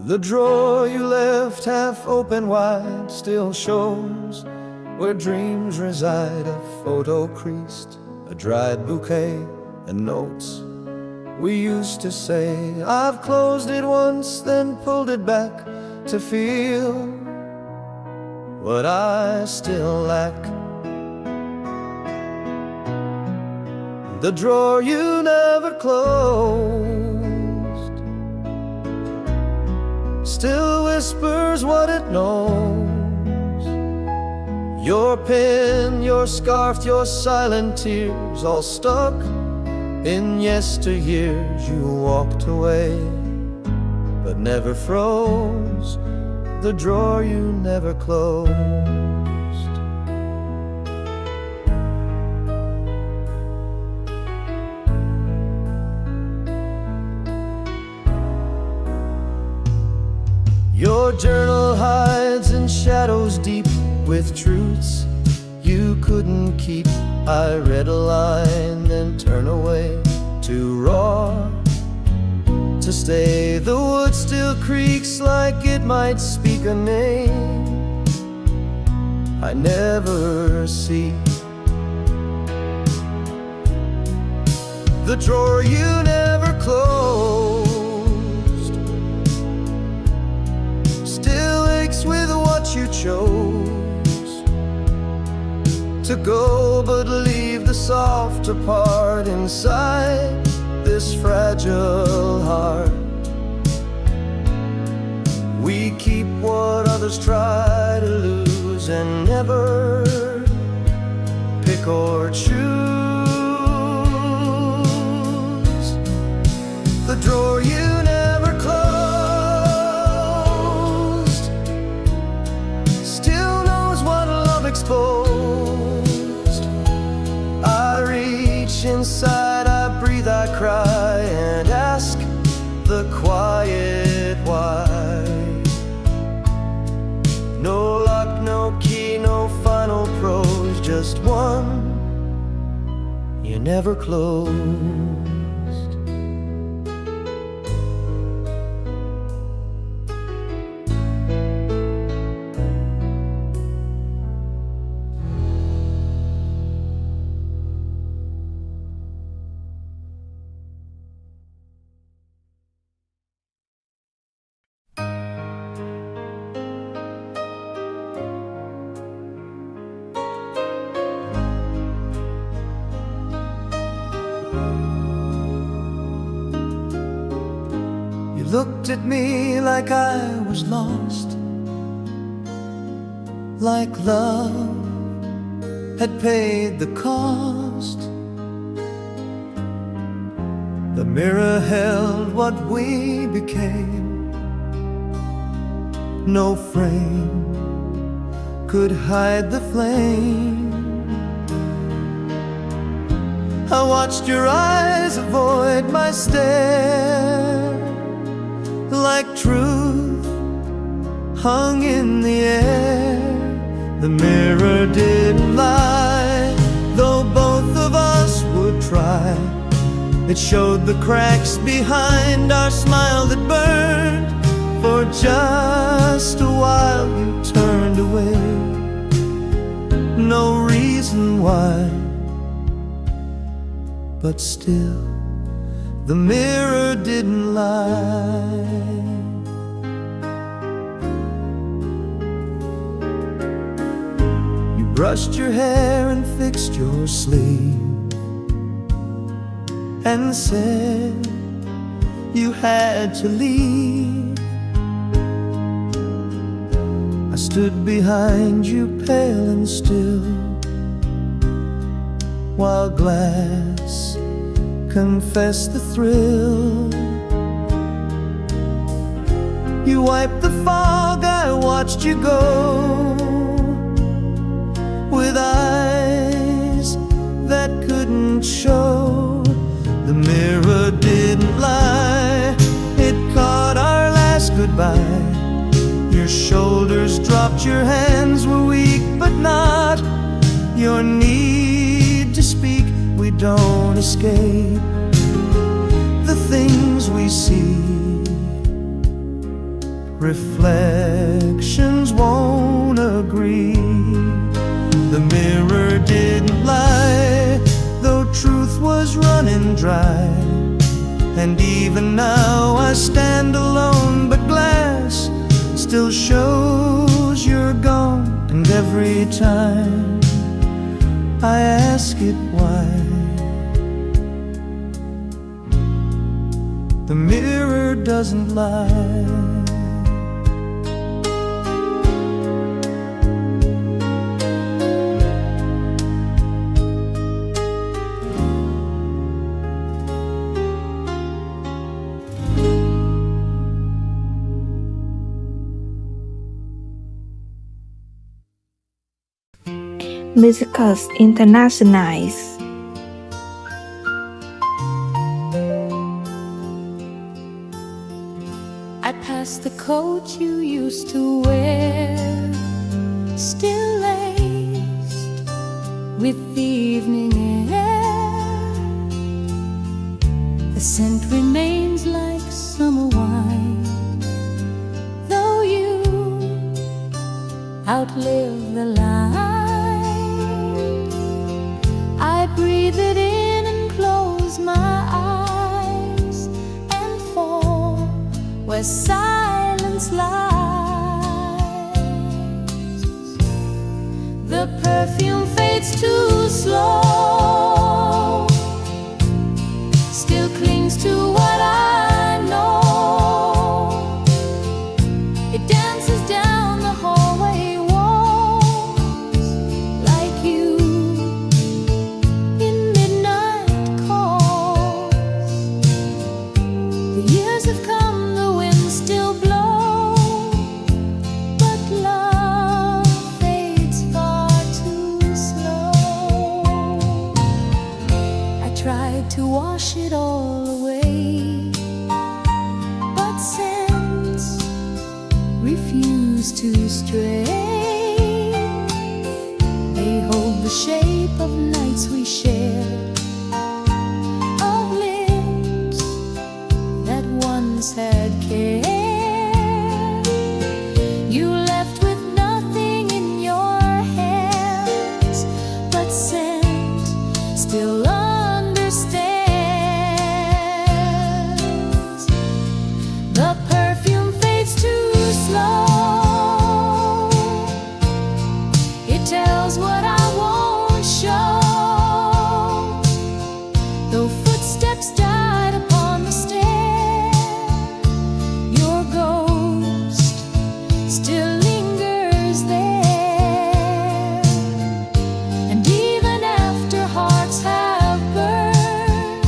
The drawer you left half open wide still shows where dreams reside. A photo creased, a dried bouquet, and notes we used to say. I've closed it once, then pulled it back to feel what I still lack. The drawer you never closed still whispers what it knows. Your pen, your scarf, your silent tears, all stuck in yesteryears. You walked away, but never froze the drawer you never closed. Your journal hides in shadows deep with truths you couldn't keep. I read a line, then turn away, too raw to stay. The wood still creaks like it might speak a name I never see. The drawer you never closed still aches with what you chose to go, but leave the softer part inside this fragile heart. We keep what others try to lose and never pick or choose. The drawer you never closed still knows what love exposed. I reach inside, I breathe, I cry, and ask the quiet why. No lock, no key, no final prose, just one you never closed. Looked at me like I was lost, like love had paid the cost. The mirror held what we became. No frame could hide the flame. I watched your eyes avoid my stare, like truth hung in the air. The mirror didn't lie, though both of us would try. It showed the cracks behind our smile that burned. For just a while you turned away, no reason why, but still the mirror didn't lie. You brushed your hair and fixed your sleeve and said you had to leave. I stood behind you pale and still, while glass confessed the thrill. You wiped the fog, I watched you go, with eyes that couldn't show. The mirror didn't lie, it caught our last goodbye. Your shoulders dropped, your hands were weak, but not your need to speak. We don't escape the things we see. reflections won't agree. The mirror didn't lie, though truth was running dry. And even now I stand alone, but glass still shows you're gone. And every time I ask it why, the mirror doesn't lie. Músicas Internacionais. I pass the coat you used to wear, still laced with the evening air. The scent remains like summer wine, though you outlive the line. I breathe it in and close my eyes and fall where silence lies. The perfume fades too slow, still clings to what I know. It dances down the hallway walls like you in midnight calls. The years have come, the wind still blows, but love fades far too slow. I tried to wash it all away, but scents refuse to stray. They hold the shape of nights we shared, of lips that once had care. You left with nothing in your hands, but scent still understands. The perfume fades too slow, it tells what I won't show. Though footsteps died upon the stair, your ghost still lingers there. And even after hearts have burned,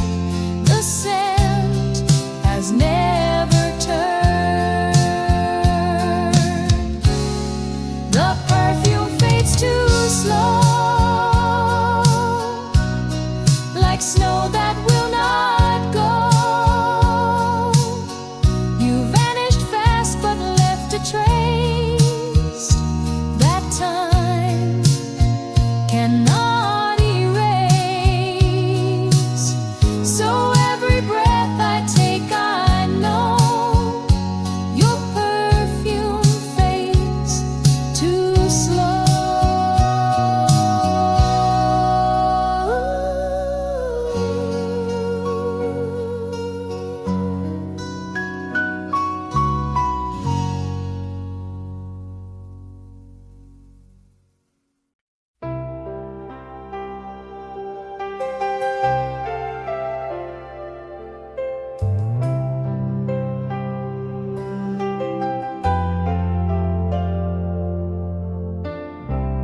the scent has never turned. The perfume fades too slow, like snow that will not go. You vanished fast but left a trace that time cannot erase. So every breath I take, I know your perfume fades too slow.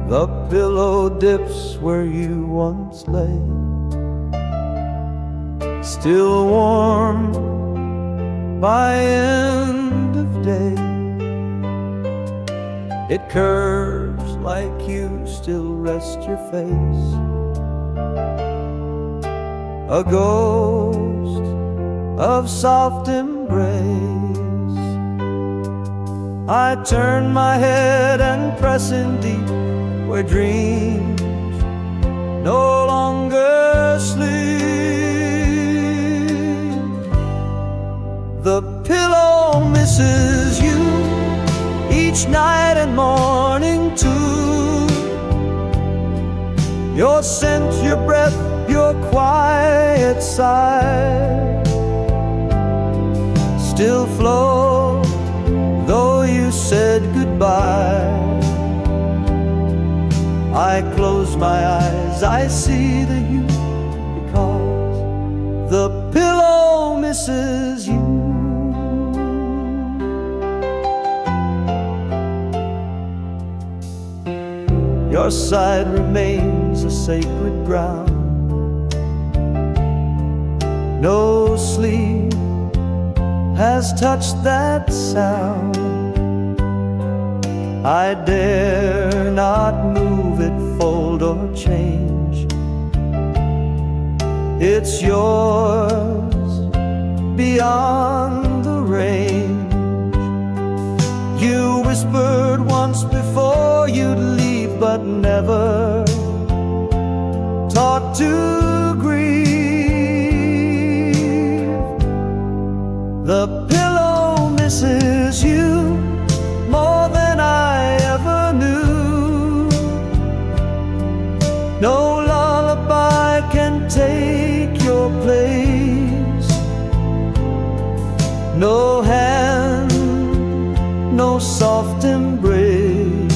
The pillow dips where you once lay, still warm by end of day. It curves like you still rest your face, a ghost of soft embrace. I turn my head and press in deep where dreams no longer sleep. The pillow misses you, each night and morning too. Your scent, your breath, your quiet sigh still float, though you said goodbye. I close my eyes, I see the you, because the pillow misses you. Your side remains a sacred ground. No sleep has touched that sound. I dare not move it, fold or change. It's yours beyond the range. You whispered once before you'd leave, but never taught to grieve. The pillow misses you more than I ever knew. No lullaby can take your place. No hand, no soft embrace.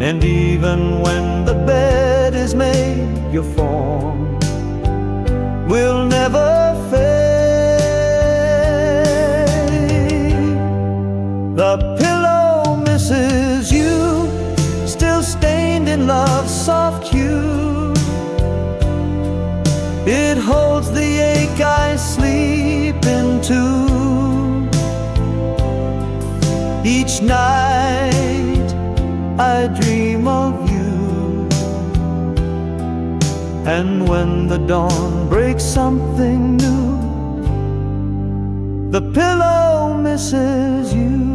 And even when the bed is made, your form will never fade. The pillow misses you, still stained in love's soft hue. It holds the ache I sleep into. Each night I dream of you, and when the dawn breaks something new, the pillow misses you.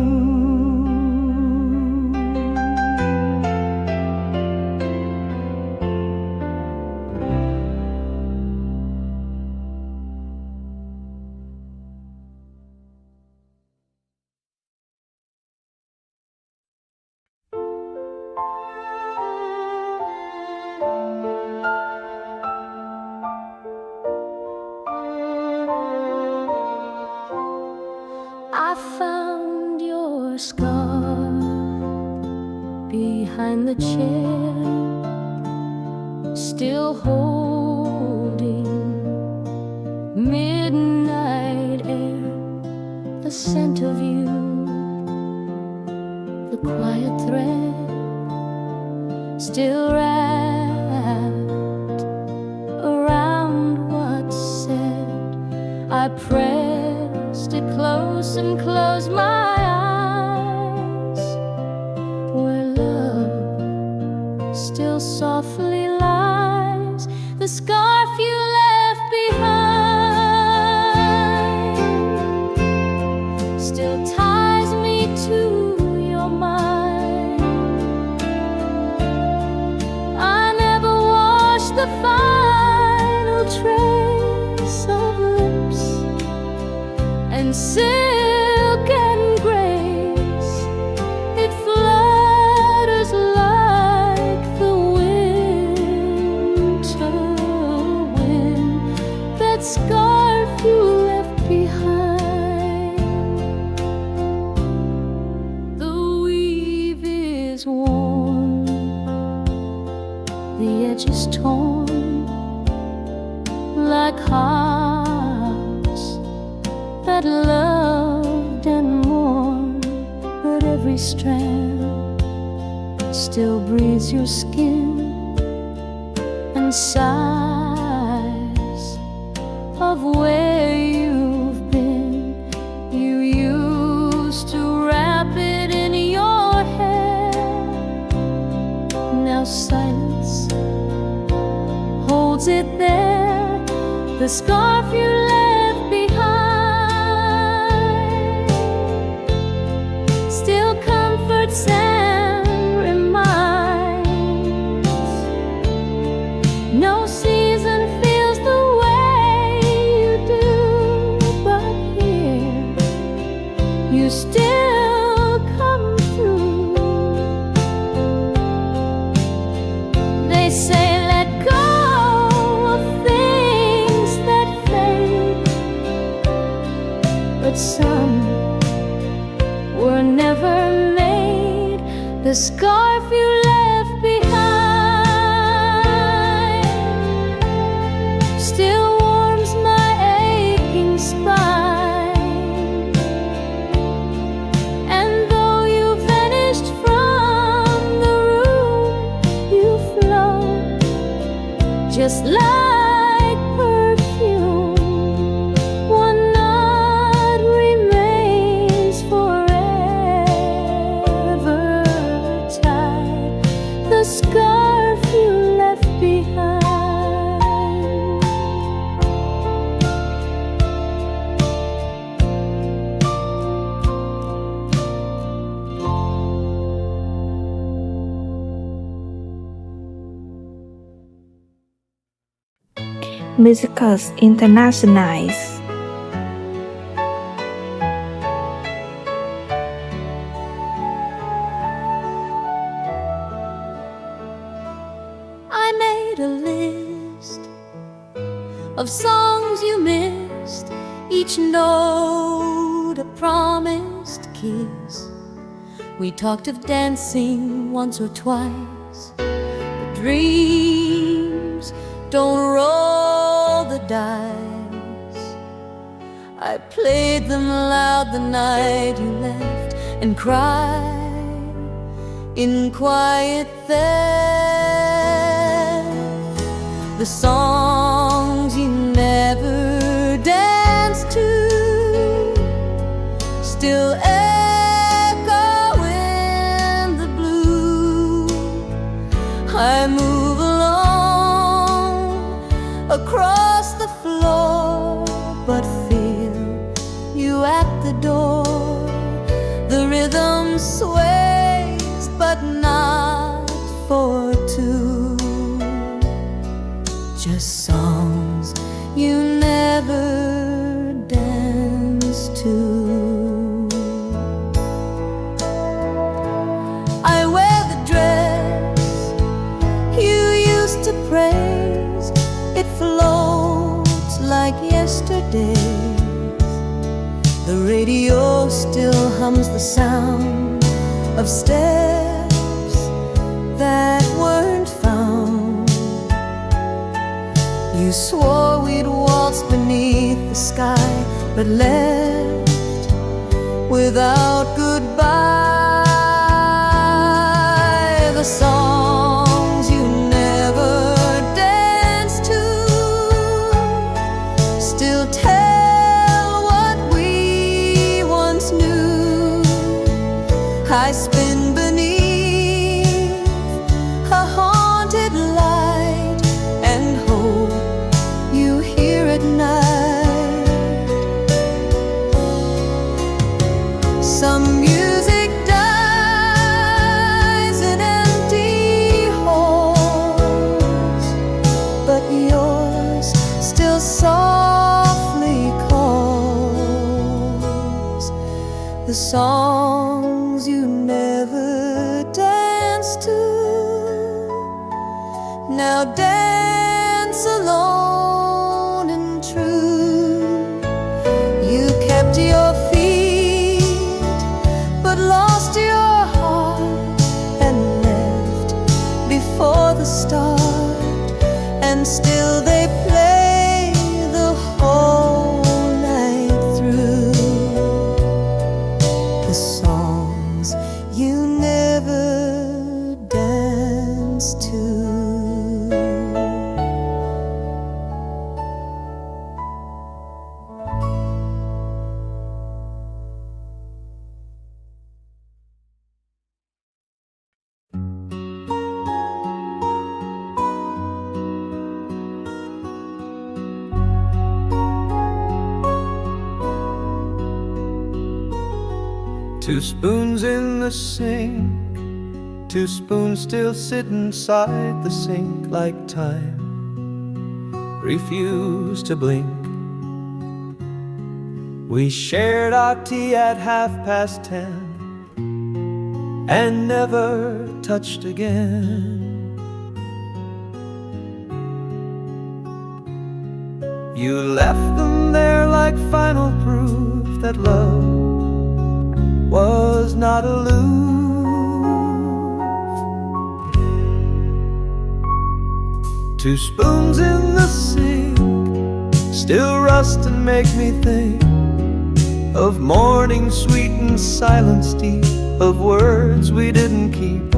I found your scar behind the chair, still holding midnight air, the scent of you, the quiet thread, still wrapped around what's said. I pressed it close and closed my eyes, where love still softly lies, the scarf you left behind still ties me to your mind. I never washed the final trace of lips and silk and grace. It flutters like the winter wind, that scarf you left behind. The weave is worn, the edge is torn, like hearts that loved and mourned, but every strand still breathes your skin and sighs of where you've been. You used to wrap it in your hair, now silence holds it there, the scarf you left behind still comforts and reminds. No season feels the way you do, but here you still the scarf you left behind still warms my aching spine. And though you vanished from the room, you float just like perfume. One knot remains forever tied, the scarf you left behind. Músicas Internacionais. I made a list of songs you missed, each note a promised kiss. We talked of dancing once or twice, but dreams don't roll the dice. I played them loud the night you left and cried in quiet theft. The songs you never danced to still echo in the blue. I move alone across the floor, but feel you at the door. The rhythm sways, but not for two. Just songs you never danced to. I wear the dress you used to praise. It floats like yesterday's. The radio still hums the sound of steps that weren't found. You swore we'd waltz beneath the sky, but left without goodbye. The songs you never danced to still tell what we once knew. I spin beneath a haunted light and hope you hear at night. Some music dies in empty halls, but yours still softly calls. The songs you never danced to now dance alone and true. You kept your feet, but lost your heart and left before the start, and still they play the whole night through. The songs you never danced to. Two spoons in the sink, two spoons still sit inside the sink like time refuse to blink. We shared our tea at 10:30 and never touched again. You left them there like final proof that love was not illusion. Two spoons in the sink still rust and make me think of morning sweet and silence deep, of words we didn't keep.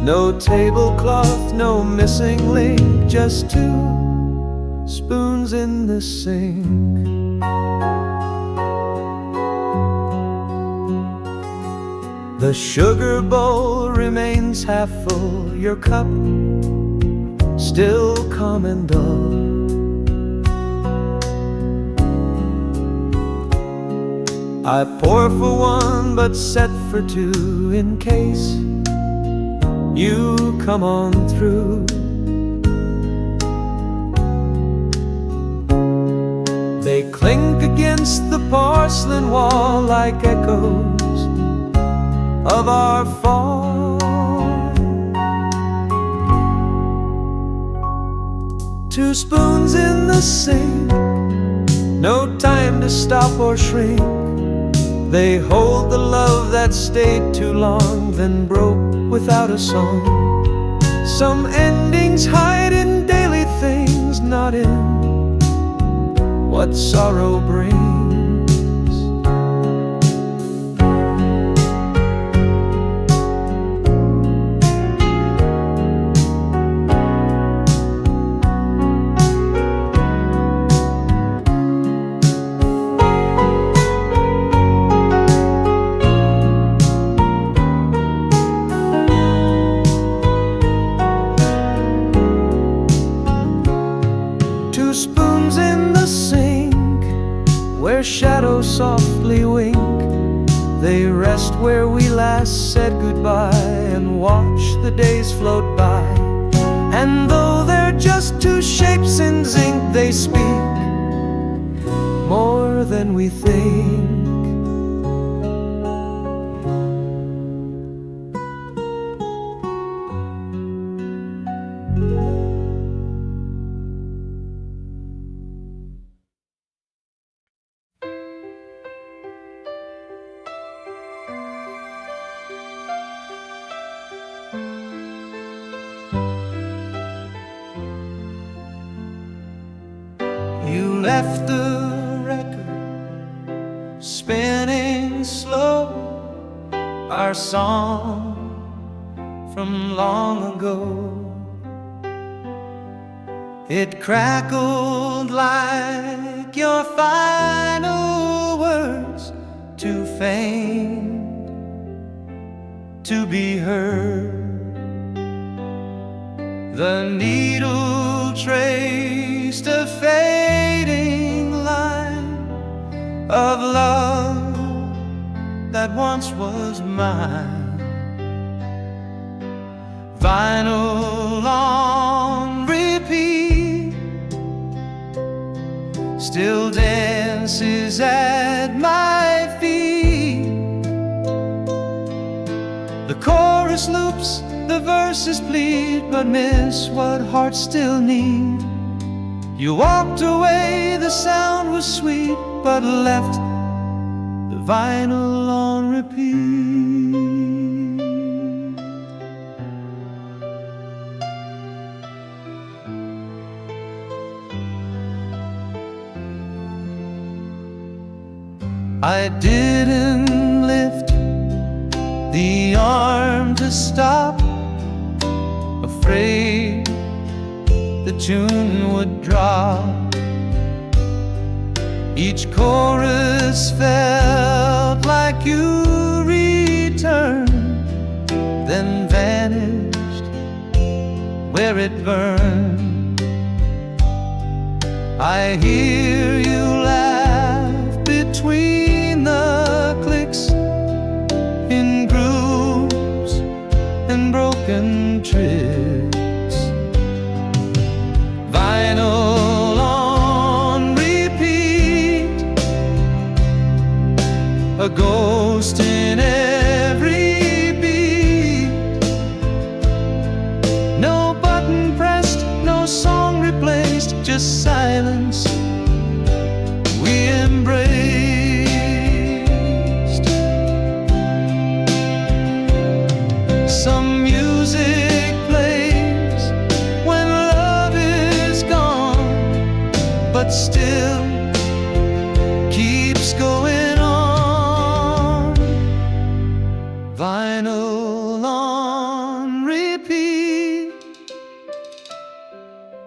No tablecloth, no missing link, just two spoons in the sink. The sugar bowl remains half full, your cup still calm and dull. I pour for one but set for two in case you come on through. They clink against the porcelain wall like echoes of our fall. Two spoons in the sink, no time to stop or shrink. They hold the love that stayed too long, then broke without a song. Some endings hide in daily things, not in what sorrow brings. Shadows softly wink. They rest where we last said goodbye and watch the days float by. And though they're just two shapes in zinc, they speak more than we think. You left the record spinning slow, our song from long ago. It crackled like your final words, too faint to be heard. The needle traced a fading line of love that once was mine. Vinyl on repeat still dances at my feet. The chorus loops, the verses plead, but miss what hearts still need. You walked away, the sound was sweet, but left the vinyl on repeat. I didn't lift the arm to stop, afraid the tune would drop. Each chorus felt like you returned, then vanished where it burned. I hear you laugh between the clicks, in grooves and broken tricks. Vinyl on repeat, a ghost in every beat. No button pressed, no song replaced, just silence we embraced. Some music vinyl on repeat,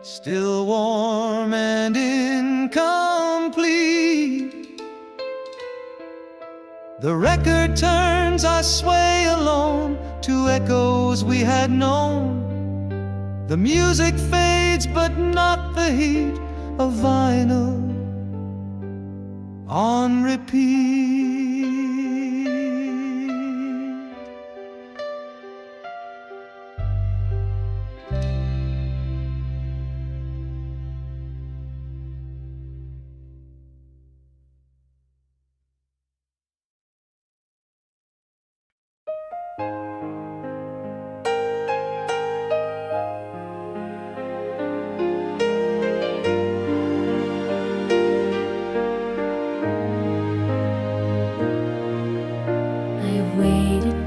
still warm and incomplete. The record turns, I sway alone to echoes we had known. The music fades, but not the heat of vinyl on repeat.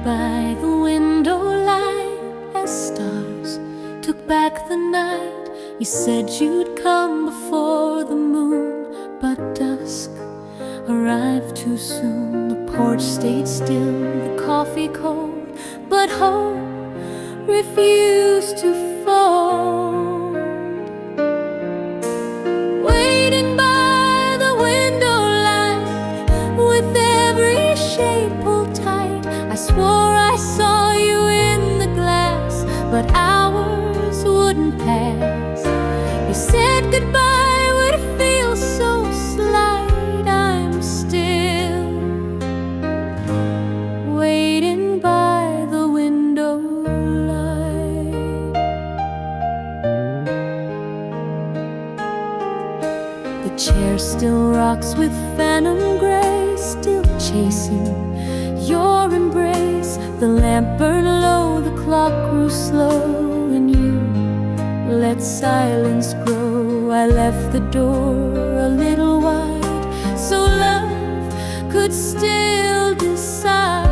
By the window light as stars took back the night. You said you'd come before the moon, but dusk arrived too soon. The porch stayed still, the coffee cold, but hope refused to fold. Waiting by the window light, with every shade pulled tight, I swore I saw you in the glass, but hours wouldn't pass. You said goodbye would feel so slight. I'm still waiting by the window light. The chair still rocks with phantom grace, still chasing your embrace. The lamp burned low, the clock grew slow, and you let silence grow. I left the door a little wide, so love could still decide.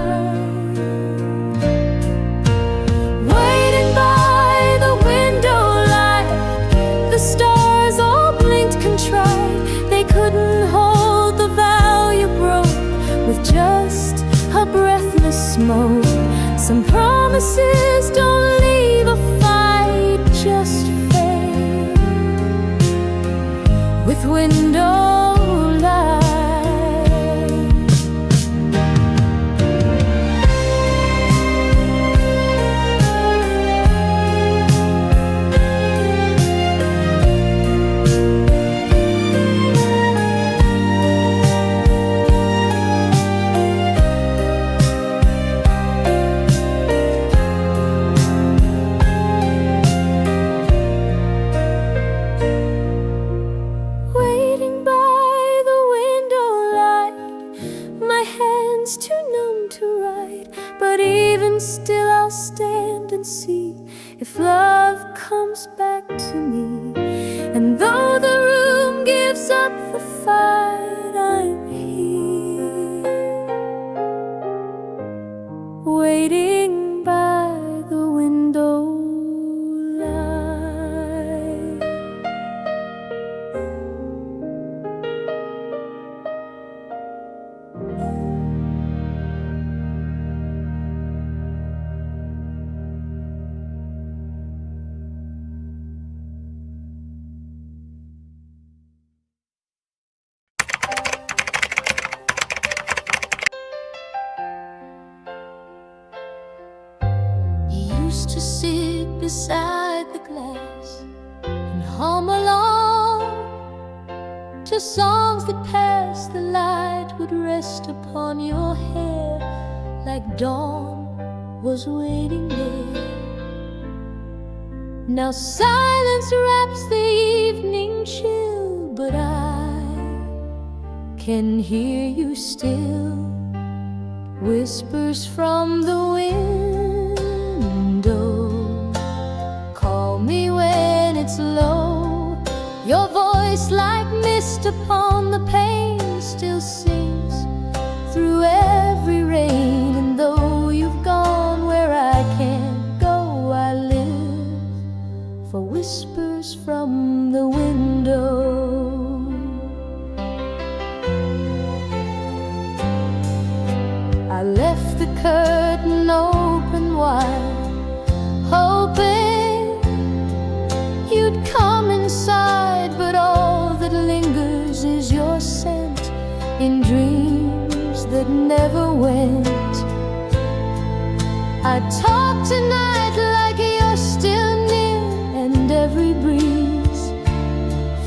Waiting by the window light, the stars all blinked contrite. They couldn't hold the vow you broke with just a breathless smoke. Some promises don't leave a fight, just fade with window light. Still I'll stand and see if love comes back to me. And though the room gives up the fight, I'm here, waiting by the window light. Used to sit beside the glass and hum along to songs that passed. The light would rest upon your hair like dawn was waiting there. Now silence wraps the evening chill, but I can hear you still. Whispers from the window call me when it's low. Your voice like mist upon the pane still sings through every rain. And though you've gone where I can't go, I live for whispers from the window. I left the curtain open while, hoping you'd come inside, but all that lingers is your scent in dreams that never went. I talk tonight like you're still near, and every breeze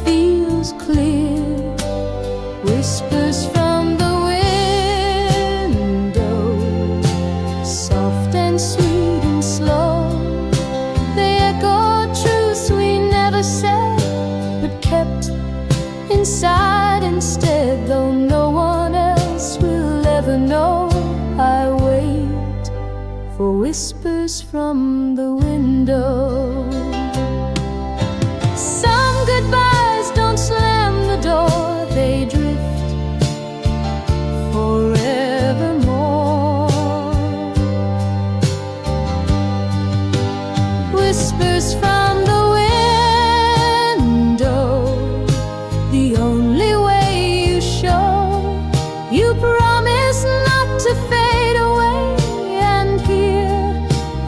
feels clear. Whispers from the window, soft and sweet and slow. They echo truths we never said, but kept inside instead. Though no one else will ever know, I wait for whispers from the window. Some goodbyes don't slam the door, they drift forevermore. Whispers from the window, the only way you show you promise not to fade away. And here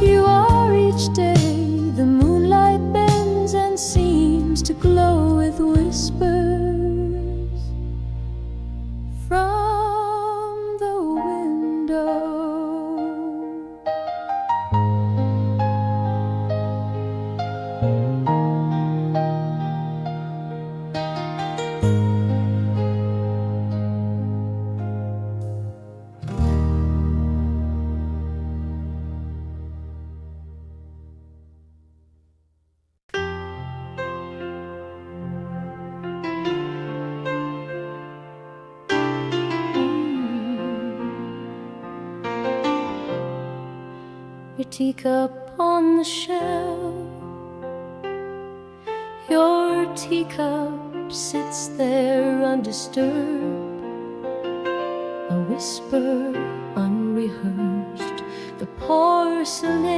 you are each day. The moonlight bends and seems to glow with whispers from the window. Your teacup on the shelf, your teacup sits there undisturbed, a whisper unrehearsed. The porcelain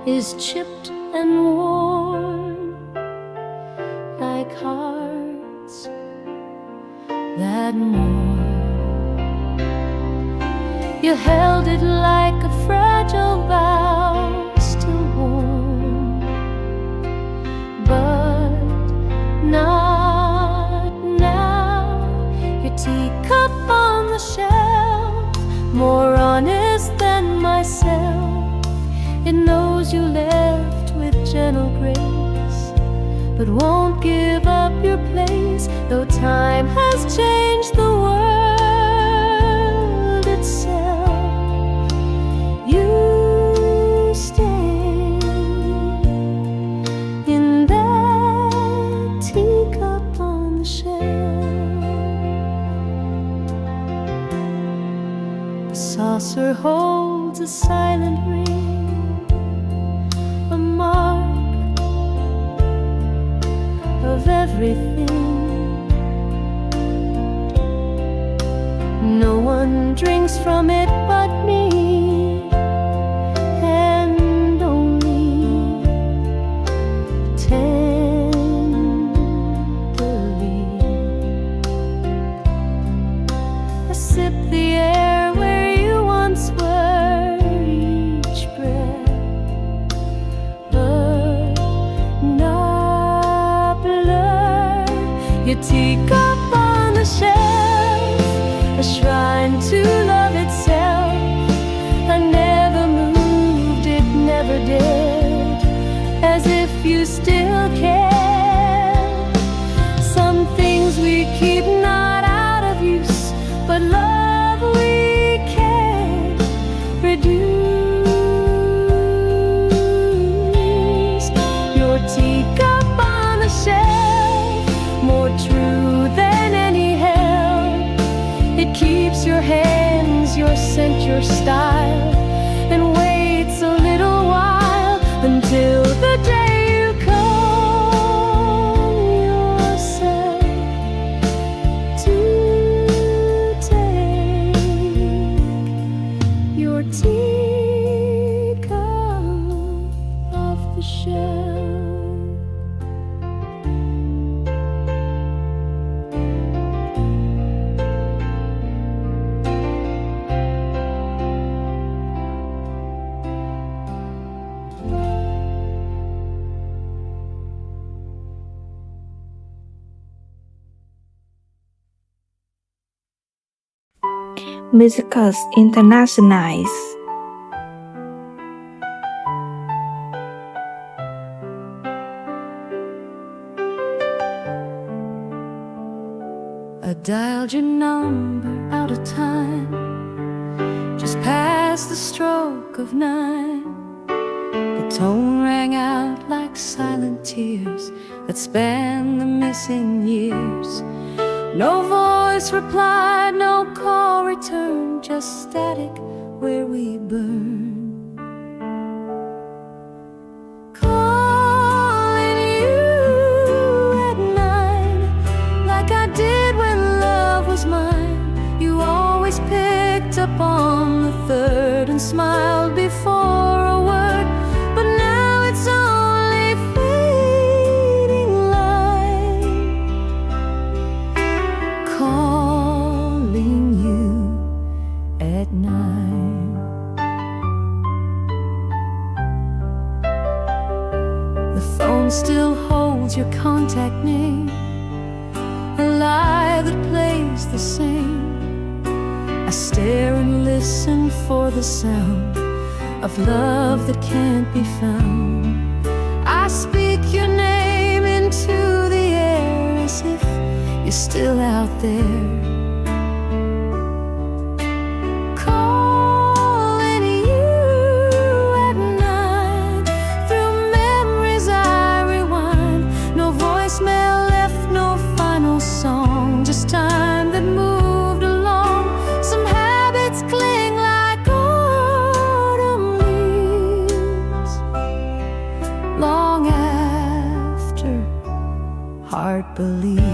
is chipped and worn like hearts that mourn. You held it like a fragile vow, still warm, but not now. Your teacup on the shelf, more honest than myself. It knows you left with gentle grace, but won't give up your place. Though time has changed the world itself, you stay in that teacup on the shelf. The saucer holds a silent ring, a mark of everything. No one drinks from it but me, and only tenderly. I sip the air where you once were, each breath, but not blur. Your teacup on the shelf, a shrine to love itself. I never moved, it never did, as if you still care. Some things we keep not out of use, but love we can't reduce. Your teacup on the shelf, more true than any help. It keeps your hands, your scent, your style, and waits a little while until the day you come yourself to take your teacup off the shelf. Músicas Internacionais. I dialed your number out of time, just past the stroke of 9. The tone rang out like silent tears that span the missing years. No voice replied, no call returned, just static where we burn. Calling you at 9, like I did when love was mine. You always picked up on the third and smiled before a word, but now it's only fading light. Calling you at 9. The phone still holds your contact name, a lie that plays the same. I stare and listen for the sound of love that can't be found. I speak your name into the air as if you're still out there. Calling you at 9. Through memories I rewind. No voicemail left, no final song, just time that moved along. Some habits cling like autumn leaves, long after heart believes.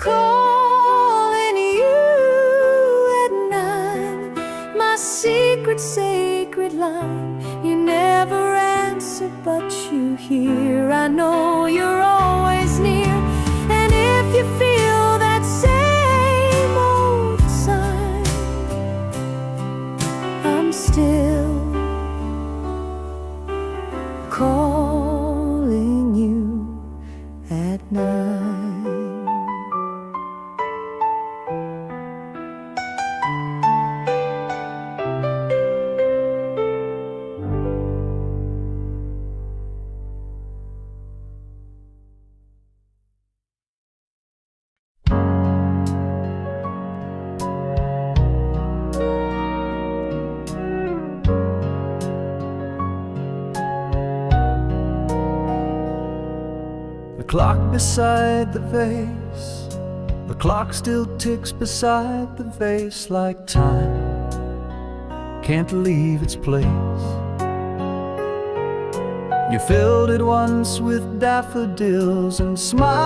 Calling you at 9, my secret sacred line. You never answer, but you hear. I know you're always near. And if you feel that same old sign, I'm still calling you at 9. The clock beside the vase, the clock still ticks beside the vase like time can't leave its place. You filled it once with daffodils and smiled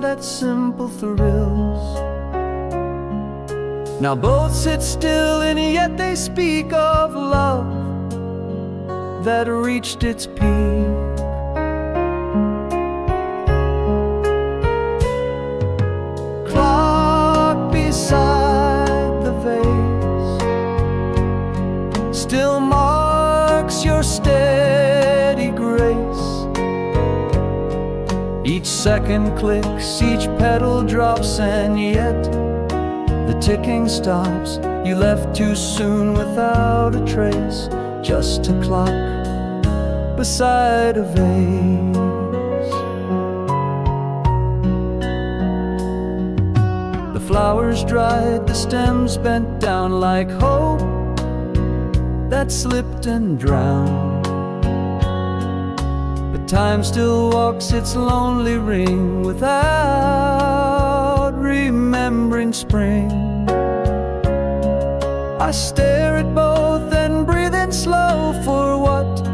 at simple thrills. Now both sit still and yet they speak of love that reached its peak. Clock beside the vase still marks your steady grace. Each second clicks, each petal drops, and yet the ticking stops. You left too soon without a trace, just a clock beside a vase. The flowers dried, the stems bent down like hope that slipped and drowned. But time still walks its lonely ring without remembering spring. I stare at both and breathe in slow for what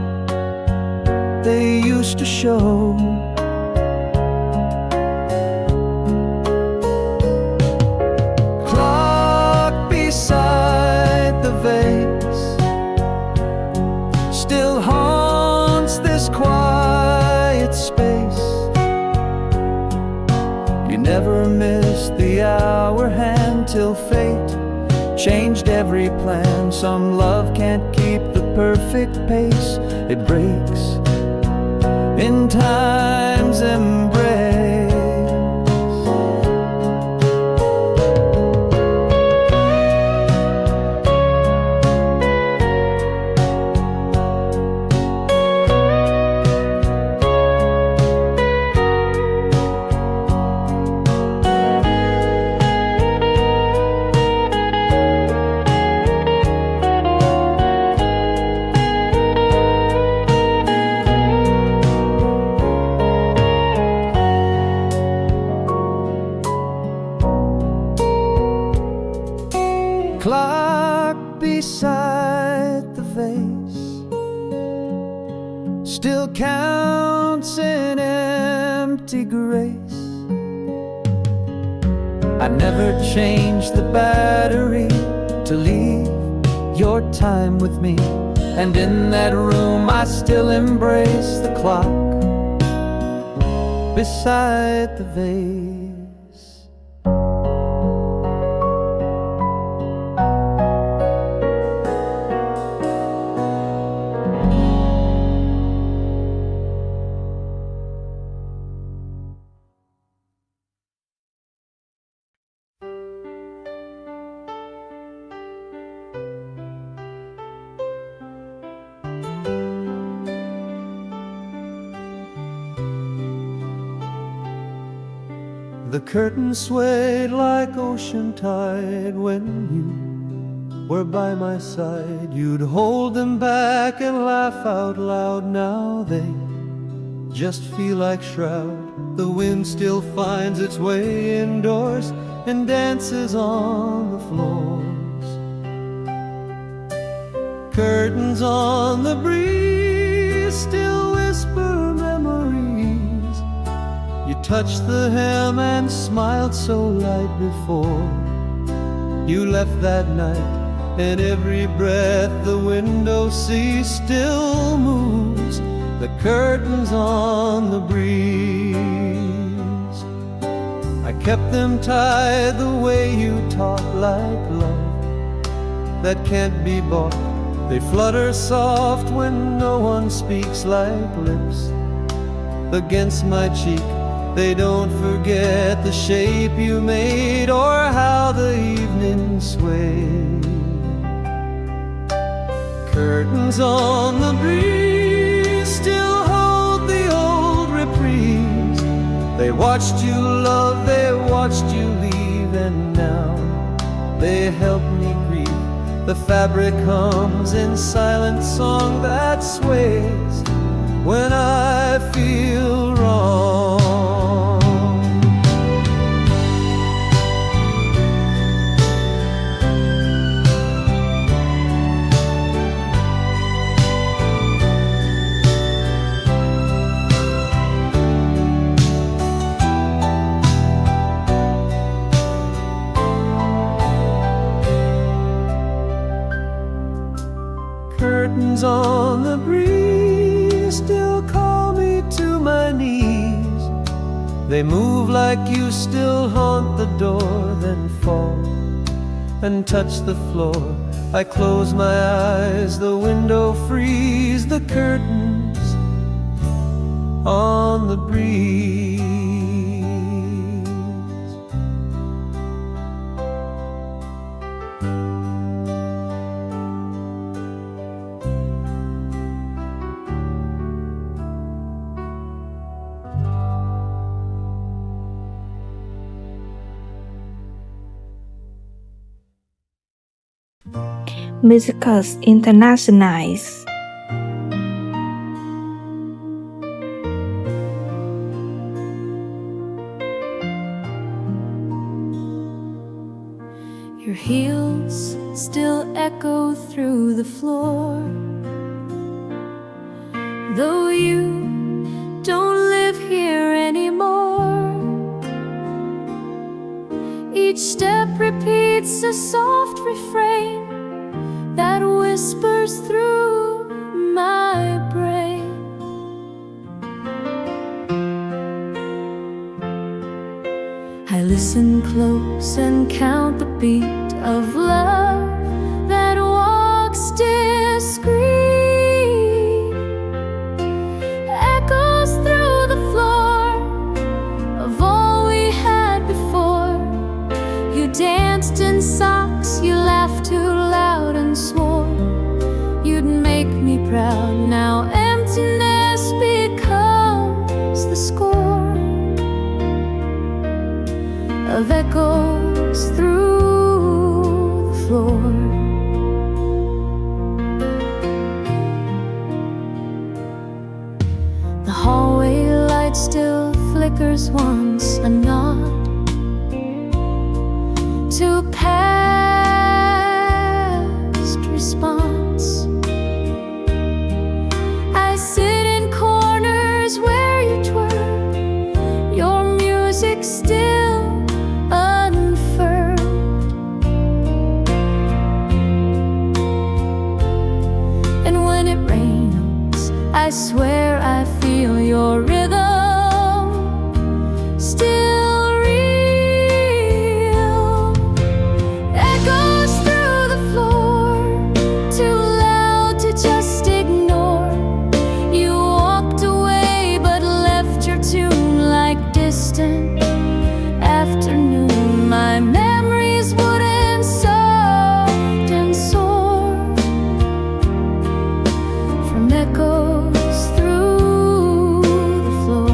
they used to show. Clock beside the vase quiet space. You never missed the hour hand till fate changed every plan. Some love can't keep the perfect pace. It breaks in time's embrace. Clock beside the vase still counts in empty grace. I never changed the battery to leave your time with me, and in that room I still embrace the clock beside the vase. The curtains swayed like ocean tide. When you were by my side, you'd hold them back and laugh out loud. Now they just feel like shroud. The wind still finds its way indoors and dances on the floors. Curtains on the breeze still whisper memories. You touched the hem and smiled so light before you left that night, and every breath the window sees still moves the curtains on the breeze. I kept them tied the way you taught, like love that can't be bought. They flutter soft when no one speaks, like lips against my cheek. They don't forget the shape you made or how the evening swayed. Curtains on the breeze still hold the old reprise. They watched you love, they watched you leave, and now they help me grieve. The fabric hums in silent song that sways when I feel wrong. Curtains on the breeze still call me to my knees. They move like you still haunt the door, then fall and touch the floor. I close my eyes, the window frees, the curtains on the breeze. Músicas Internacionais. Your heels still echo through the floor, though you don't live here anymore. Each step repeats a soft refrain that whispers through my brain. listen close and count the beat of love that walks discreet, echoes through the floor of all we had before. You danced in socks, you laughed too loud and swore you'd make me proud. Now emptiness becomes the score of echoes through the floor. The hallway light still flickers once, a nod to past response. I sit in corners where you twirl, your music still unfurled. And when it rains, I swear I feel your rhythm still real. Echoes through the floor, too loud to just ignore. You walked away but left your tune like distant afternoon. My memories wooden, soft and sore from echoes through the floor.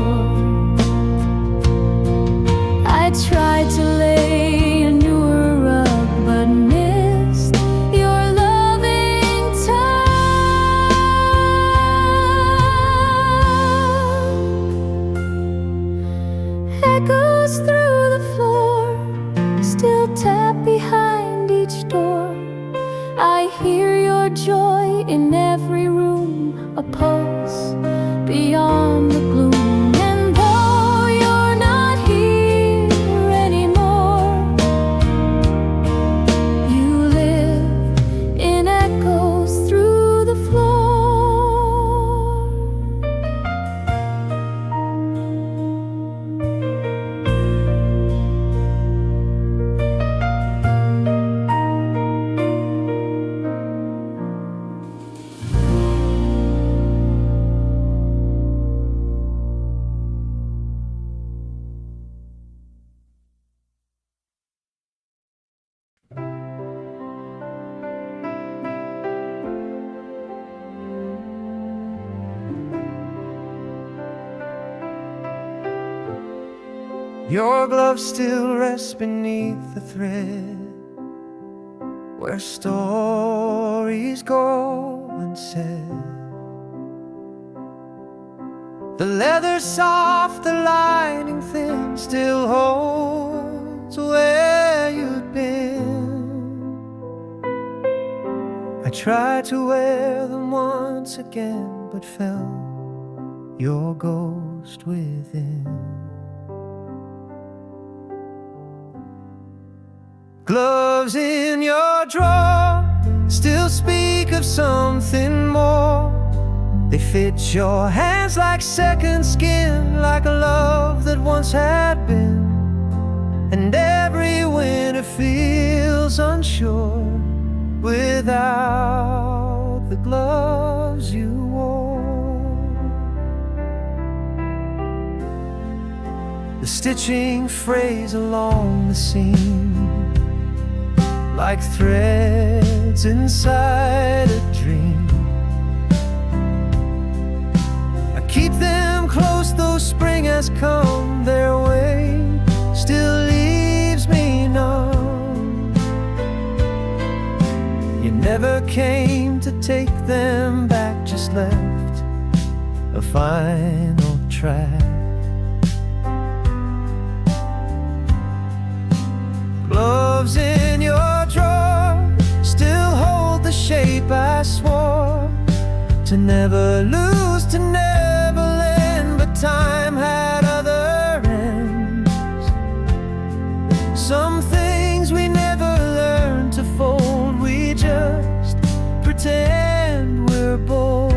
I tried to lay a newer rug but missed your loving tug. Echoes through the floor, still tap behind each door. I hear your joy in every room, a pulse beyond the gloom. And though you're not here anymore, you live in echoes through the floor. Your glove still rests beneath the thread where stories go unsaid. The leather's soft, the lining thin, still holds where you'd been. I tried to wear them once again, but felt your ghost within. Gloves in your drawer still speak of something more. They fit your hands like second skin, like a love that once had been. And every winter feels unsure without the gloves you wore. The stitching frays along the seam like threads inside a dream. I keep them close, though spring has come. Their way still leaves me numb. You never came to take them back, just left a final track. Gloves in your drawer still hold the shape I swore to never lose, to never lend. But time had other ends. Some things we never learned to fold, we just pretend we're bold.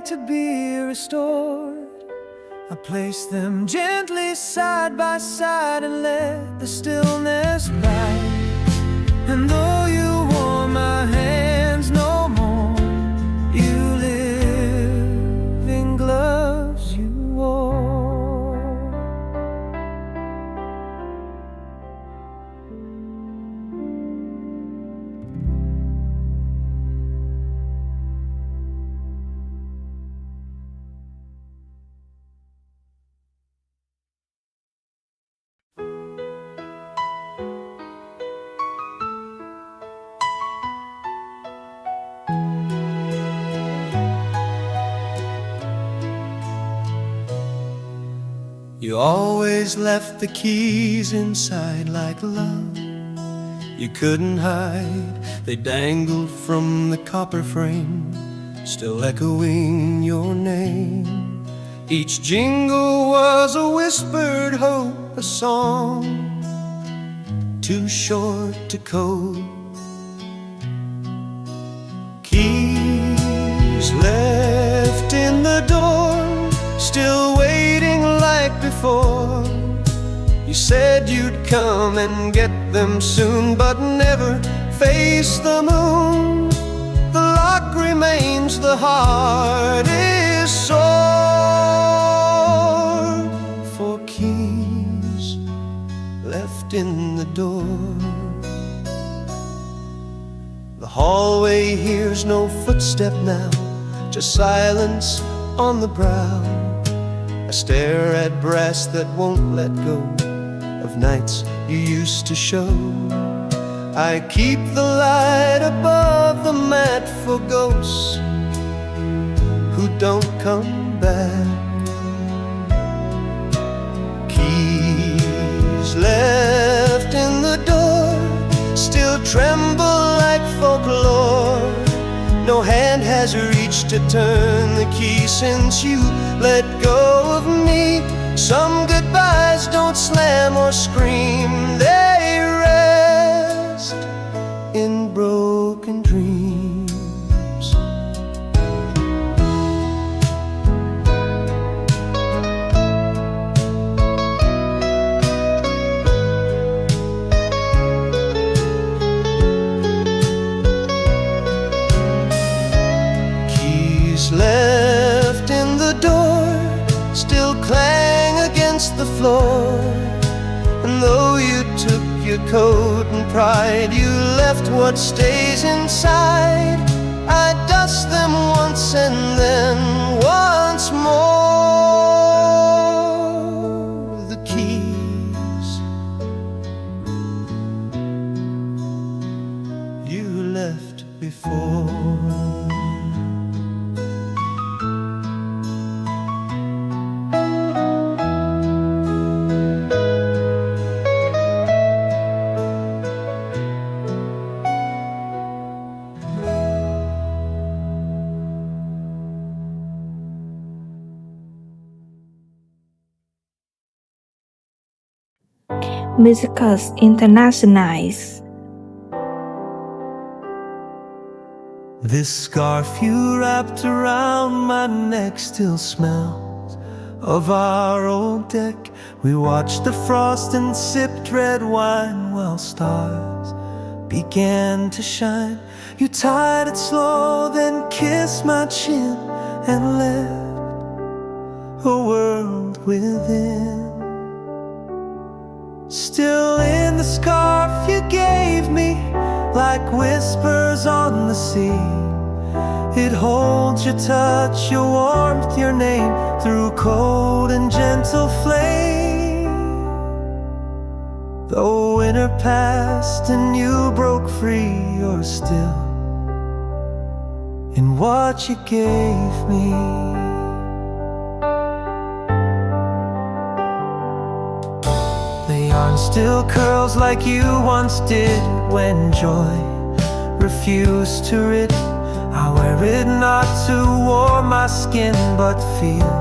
like to be restored. I place them gently side by side and let the stillness bite. And though you warm my hands no more, you live in gloves you wore. You always left the keys inside like love you couldn't hide. They dangled from the copper frame, still echoing your name. Each jingle was a whispered hope, a song too short to code. Keys left in the door, still waiting like before. You said you'd come and get them soon, but never face the moon. The lock remains, the heart is sore for keys left in the door. The hallway hears no footstep now, just silence on the brow. I stare at brass that won't let go of nights you used to show. I keep the light above the mat for ghosts who don't come back. Keys left in the door still tremble like folklore. No hand has reached to turn the key since you let go of me. Some goodbyes don't slam or scream, they rest in broken dreams. Keys left in the door still clang against the floor. And though you took your coat and pride, you left what stays inside. I dust them once and then once more. The keys you left before. Músicas Internacionais. This scarf you wrapped around my neck still smells of our old deck. We watched the frost and sipped red wine while stars began to shine. You tied it slow, then kissed my chin and left a world within. Still in the scarf you gave me, like whispers on the sea. It holds your touch, your warmth, your name, through cold and gentle flame. Though winter passed and you broke free, you're still in what you gave me. Yarn still curls like you once did when joy refused to rid. I wear it not to warm my skin, but feel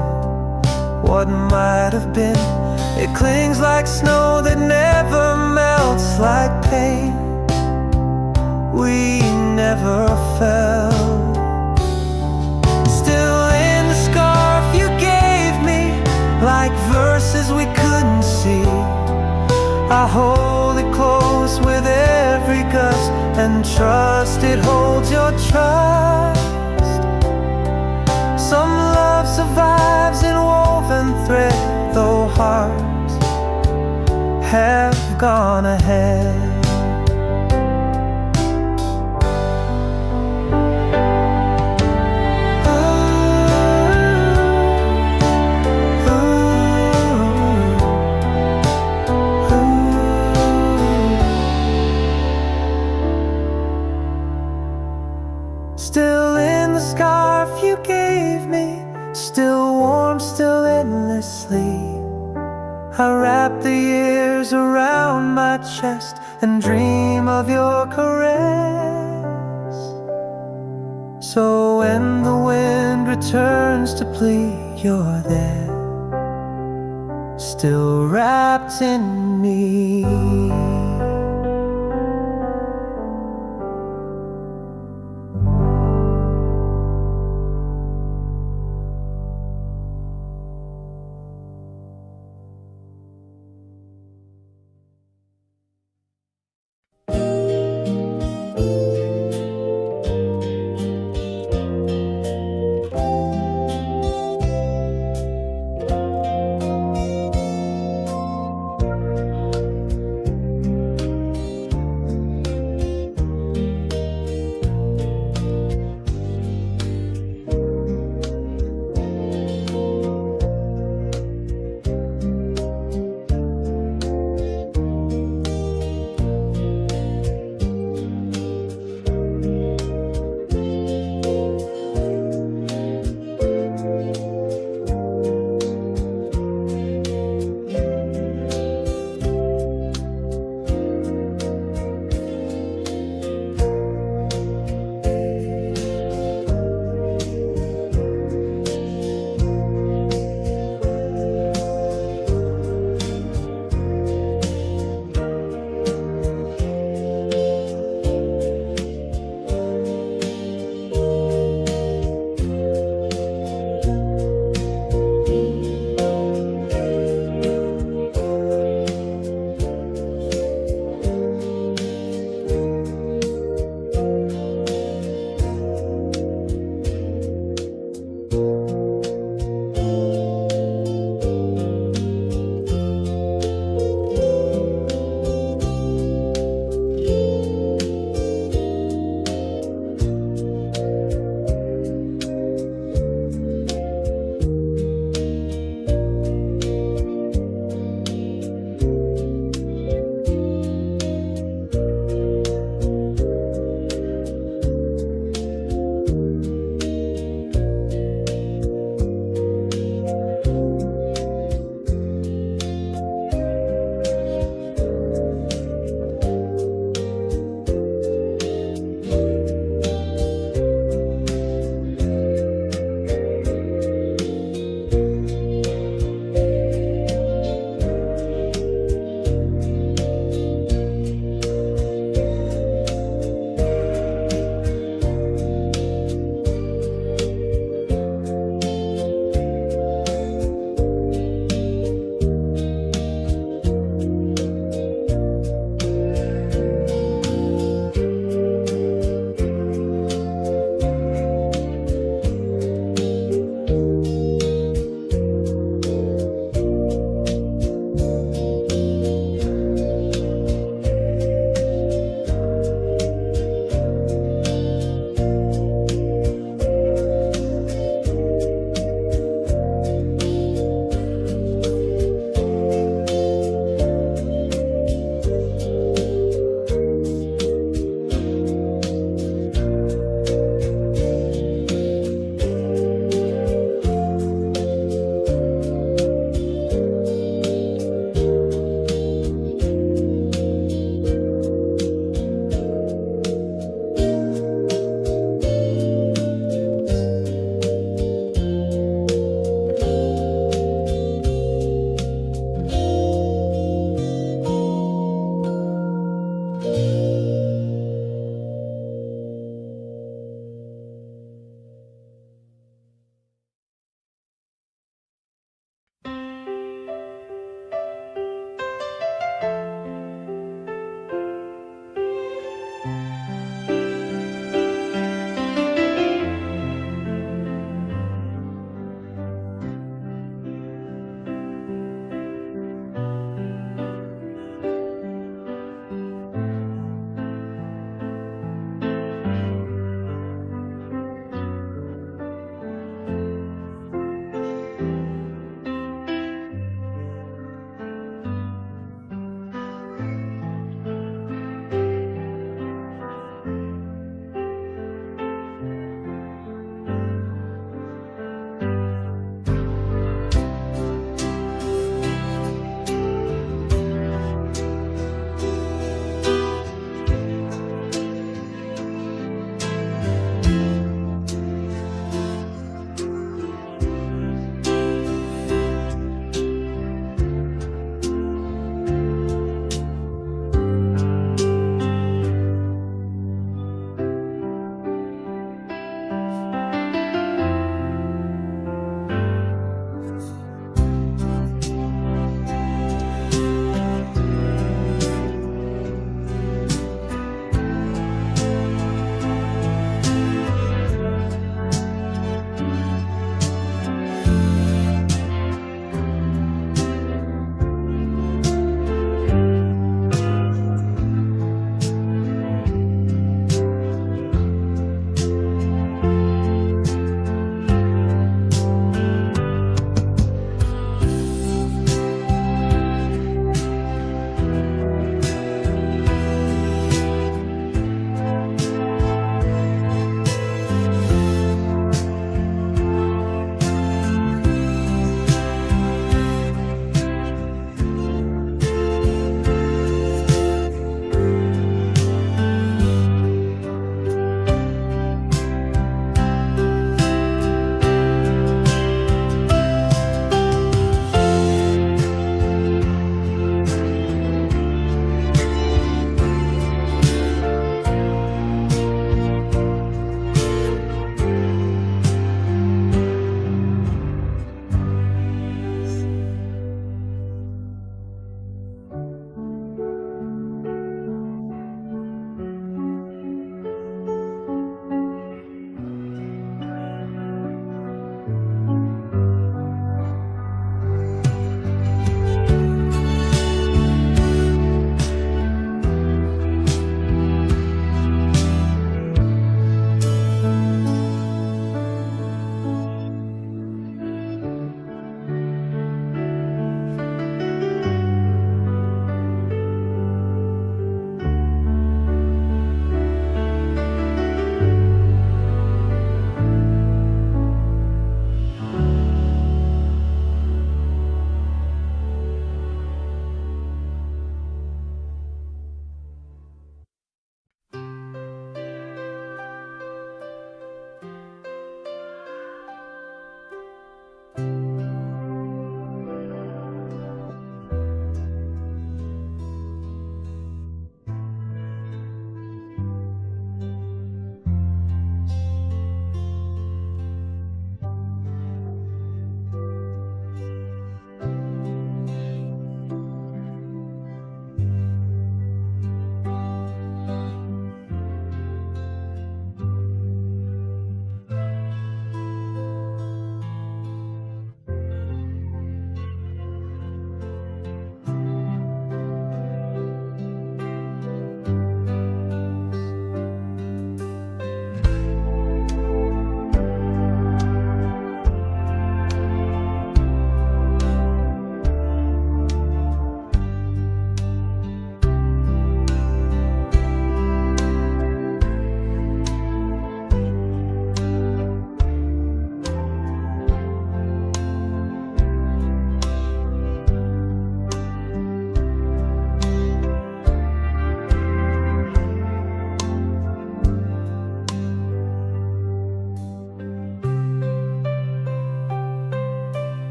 what might have been. It clings like snow that never melts, like pain we never felt. Still in trust, it holds your trust. Some love survives in woven thread, though hearts have gone ahead. Still in the scarf you gave me, still warm, still endlessly. I wrap the years around my chest and dream of your caress. So when the wind returns to plead, you're there, still wrapped in me.